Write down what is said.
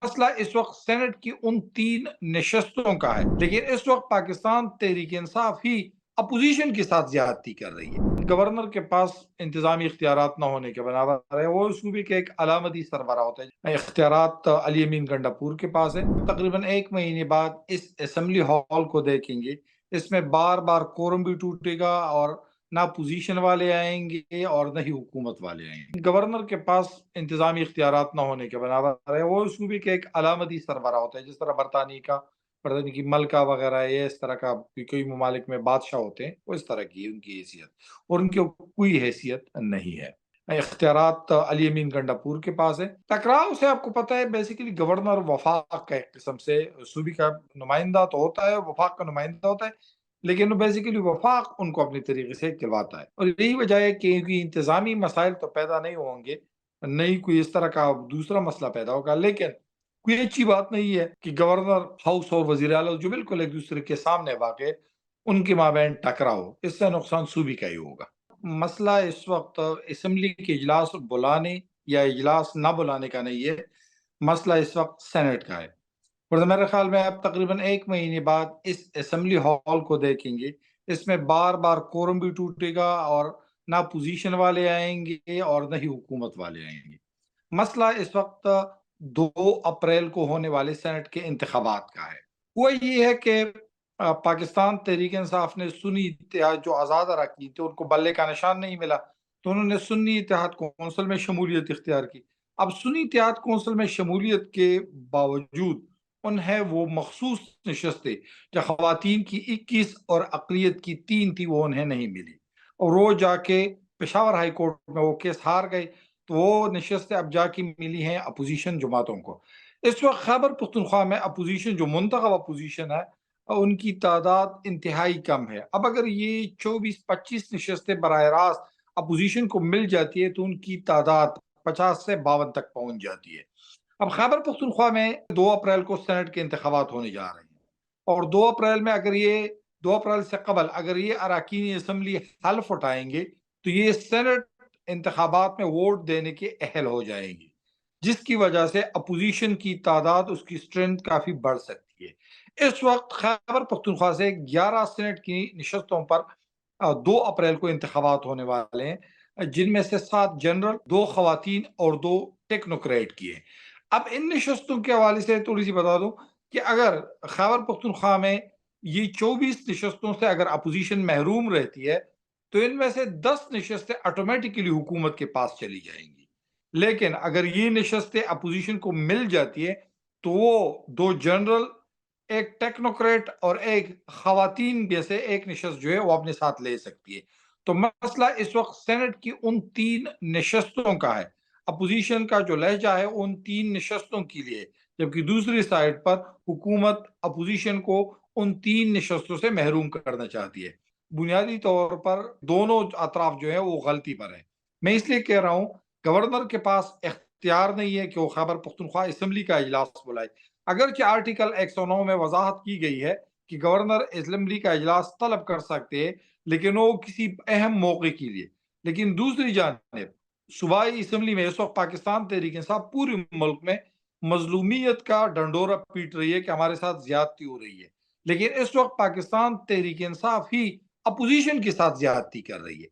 مسئلہ اس وقت سینٹ کی ان 3 نشستوں کا ہے، لیکن اس وقت پاکستان تحریک انصاف ہی اپوزیشن کے ساتھ زیادتی کر رہی ہے۔ گورنر کے پاس انتظامی اختیارات نہ ہونے کے برابر ہے، وہ صوبے کے ایک علامتی سربراہ ہوتا ہے۔ اختیارات علی امین گنڈاپور کے پاس ہے۔ تقریباً 1 مہینے بعد اس اسمبلی ہال کو دیکھیں گے، اس میں بار بار کورم بھی ٹوٹے گا، اور نہ پوزیشن والے آئیں گے اور نہ ہی حکومت والے آئیں گے۔ گورنر کے پاس انتظامی اختیارات نہ ہونے کے برابر ہے، وہ صوبے کے ایک علامتی سربراہ ہوتا ہے، جس طرح برطانیہ کی ملکہ وغیرہ ہے، اس طرح کا کئی ممالک میں بادشاہ ہوتے ہیں، وہ اس طرح کی ان کی حیثیت، اور ان کی کوئی حیثیت نہیں ہے۔ اختیارات علی امین گنڈاپور کے پاس ہے۔ ٹکراؤ سے آپ کو پتہ ہے بیسیکلی گورنر وفاق کا ایک قسم سے صوبے کا نمائندہ تو ہوتا ہے، وفاق کا نمائندہ ہوتا ہے، لیکن بیسیکلی وفاق ان کو اپنے طریقے سے چلواتا ہے، اور یہی وجہ ہے کہ انتظامی مسائل تو پیدا نہیں ہوں گے، نہیں کوئی اس طرح کا دوسرا مسئلہ پیدا ہوگا، لیکن کوئی اچھی بات نہیں ہے کہ گورنر ہاؤس اور وزیر اعلیٰ جو بالکل ایک دوسرے کے سامنے واقع ہے، ان کے مابین ٹکراؤ، اس سے نقصان صوبے کا ہی ہوگا۔ مسئلہ اس وقت اسمبلی کے اجلاس بلانے یا اجلاس نہ بلانے کا نہیں ہے، مسئلہ اس وقت سینٹ کا ہے، اور میرے خیال میں اب تقریباً 1 مہینے بعد اس اسمبلی ہال کو دیکھیں گے، اس میں بار بار کورم بھی ٹوٹے گا، اور نہ پوزیشن والے آئیں گے اور نہ ہی حکومت والے آئیں گے۔ مسئلہ اس وقت 2 اپریل کو ہونے والے سینٹ کے انتخابات کا ہے۔ وہ یہ ہے کہ پاکستان تحریک انصاف نے سنی اتحاد جو آزاد اراکین تھے، ان کو بلے کا نشان نہیں ملا، تو انہوں نے سنی اتحاد کونسل میں شمولیت اختیار کی۔ اب سنی اتحاد کونسل میں شمولیت کے باوجود انہیں وہ مخصوص نشستیں جو خواتین کی 21 اور اقلیت کی 3 تھی، وہ انہیں نہیں ملی، اور وہ جا کے پشاور ہائی کورٹ میں وہ کیس ہار گئے، تو وہ نشستیں اب جا کے ملی ہیں اپوزیشن جماعتوں کو۔ اس وقت خیبر پختونخوا میں اپوزیشن جو منتخب اپوزیشن ہے، ان کی تعداد انتہائی کم ہے۔ اب اگر یہ 24-25 نشستیں براہ راست اپوزیشن کو مل جاتی ہے، تو ان کی تعداد 50 سے 52 تک پہنچ جاتی ہے۔ اب خیبر پختونخوا میں 2 اپریل کو سینٹ کے انتخابات ہونے جا رہے ہیں، اور 2 اپریل میں اگر یہ 2 اپریل سے قبل اگر یہ اراکین اسمبلی حلف اٹھائیں گے، تو یہ سینٹ انتخابات میں ووٹ دینے کے اہل ہو جائیں گے، جس کی وجہ سے اپوزیشن کی تعداد، اس کی سٹرینتھ کافی بڑھ سکتی ہے۔ اس وقت خیبر پختونخوا سے 11 سینٹ کی نشستوں پر 2 اپریل کو انتخابات ہونے والے ہیں، جن میں سے 7 جنرل، 2 خواتین اور 2 ٹیکنوکریٹ کی ہیں۔ اب ان نشستوں کے حوالے سے تھوڑی سی بتا دوں کہ اگر خیبر پختونخوا میں یہ 24 نشستوں سے اگر اپوزیشن محروم رہتی ہے، تو ان میں سے 10 نشستیں آٹومیٹکلی حکومت کے پاس چلی جائیں گی، لیکن اگر یہ نشستیں اپوزیشن کو مل جاتی ہے، تو وہ 2 جنرل، ایک ٹیکنوکریٹ اور ایک خواتین میں سے ایک نشست جو ہے وہ اپنے ساتھ لے سکتی ہے۔ تو مسئلہ اس وقت سینٹ کی ان 3 نشستوں کا ہے۔ اپوزیشن کا جو لہجہ ہے ان 3 نشستوں کے لیے، جبکہ دوسری سائڈ پر حکومت اپوزیشن کو ان 3 نشستوں سے محروم کرنا چاہتی ہے۔ بنیادی طور پر دونوں اطراف جو ہے وہ غلطی پر ہیں۔ میں اس لیے کہہ رہا ہوں، گورنر کے پاس اختیار نہیں ہے کہ وہ خیبر پختونخوا اسمبلی کا اجلاس بلائے، اگرچہ آرٹیکل 109 میں وضاحت کی گئی ہے کہ گورنر اسمبلی کا اجلاس طلب کر سکتے ہیں، لیکن وہ کسی اہم موقع کے لیے۔ لیکن دوسری جانب صوبائی اسمبلی میں اس وقت پاکستان تحریک انصاف پورے ملک میں مظلومیت کا ڈنڈورا پیٹ رہی ہے کہ ہمارے ساتھ زیادتی ہو رہی ہے، لیکن اس وقت پاکستان تحریک انصاف ہی اپوزیشن کے ساتھ زیادتی کر رہی ہے۔